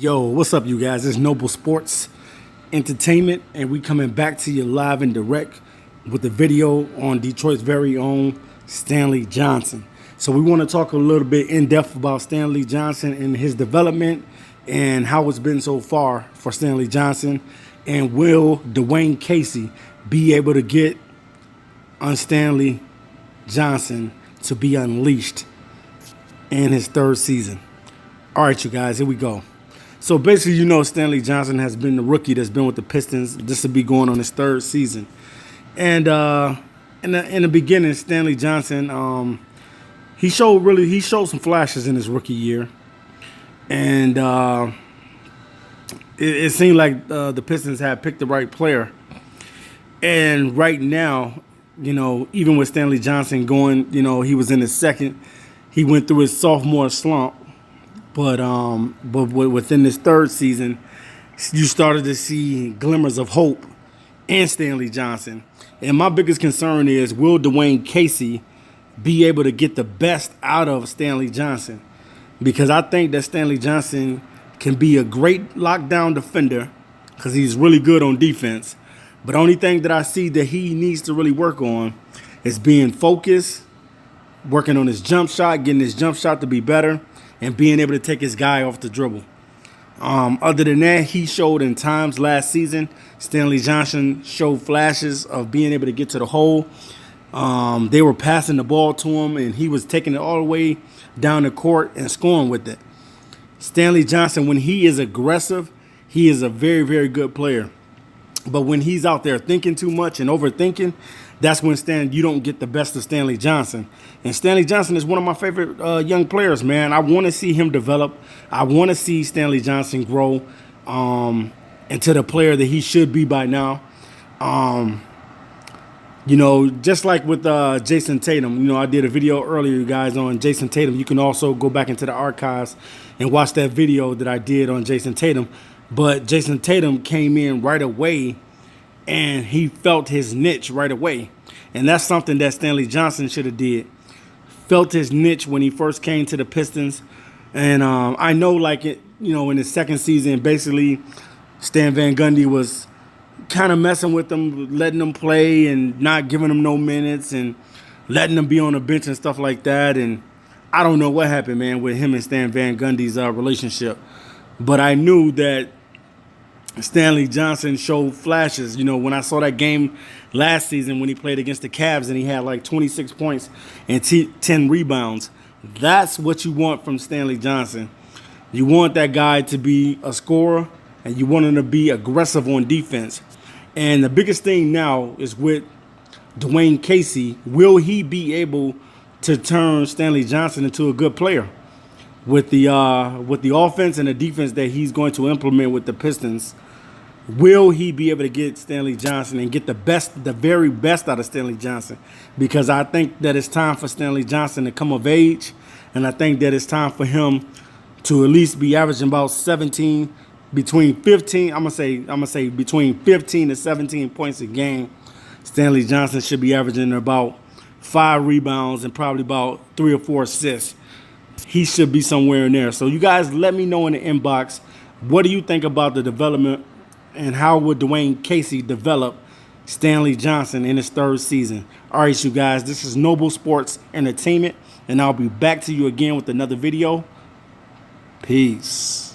Yo, what's up, you guys? It's Noble Sports Entertainment, and we coming back to you live and direct with the video on Detroit's very own Stanley Johnson. So we want to talk a little bit in depth about Stanley Johnson and his development and how it's been so far for Stanley Johnson. And will Dwane Casey be able to get on Stanley Johnson to be unleashed in his third season? All right, you guys, here we go. So basically, you know, Stanley Johnson has been the rookie that's been with the Pistons. This will be going on his third season. And in the beginning, Stanley Johnson, he showed some flashes in his rookie year. And it seemed like the Pistons had picked the right player. And right now, you know, even with Stanley Johnson going, you know, he was in his second. He went through his sophomore slump. But within this third season, you started to see glimmers of hope in Stanley Johnson. And my biggest concern is, will Dwane Casey be able to get the best out of Stanley Johnson? Because I think that Stanley Johnson can be a great lockdown defender because he's really good on defense. But the only thing that I see that he needs to really work on is being focused, working on his jump shot, getting his jump shot to be better, and being able to take his guy off the dribble. Other than that, he showed in times last season, Stanley Johnson showed flashes of being able to get to the hole. They were passing the ball to him, and he was taking it all the way down the court and scoring with it. Stanley Johnson, when he is aggressive, he is a very, very good player. But when he's out there thinking too much and overthinking, that's when you don't get the best of Stanley Johnson. And Stanley Johnson is one of my favorite young players, man. I want to see him develop. I want to see Stanley Johnson grow into the player that he should be by now. You know, just like with Jason Tatum, you know, I did a video earlier, you guys, on Jason Tatum. You can also go back into the archives and watch that video that I did on Jason Tatum. But Jason Tatum came in right away, and he felt his niche right away. And that's something that Stanley Johnson should have did. Felt his niche when he first came to the Pistons. And I know, like, it, you know, in his second season, basically, Stan Van Gundy was kind of messing with him, letting him play and not giving him no minutes and letting him be on the bench and stuff like that. And I don't know what happened, man, with him and Stan Van Gundy's relationship. But I knew that Stanley Johnson showed flashes. You know, when I saw that game last season when he played against the Cavs and he had like 26 points and 10 rebounds, that's what you want from Stanley Johnson. You want that guy to be a scorer, and you want him to be aggressive on defense. And the biggest thing now is with Dwane Casey, will he be able to turn Stanley Johnson into a good player? With the offense and the defense that he's going to implement with the Pistons, will he be able to get Stanley Johnson and get the very best out of Stanley Johnson? Because I think that it's time for Stanley Johnson to come of age, and I think that it's time for him to at least be averaging about 17, between 15. I'm gonna say between 15 to 17 points a game. Stanley Johnson should be averaging about 5 rebounds and probably about 3 or 4 assists. He should be somewhere in there. So you guys let me know in the inbox, what do you think about the development and how would Dwane Casey develop Stanley Johnson in his third season? All right, you guys, this is Noble Sports Entertainment, and I'll be back to you again with another video. Peace.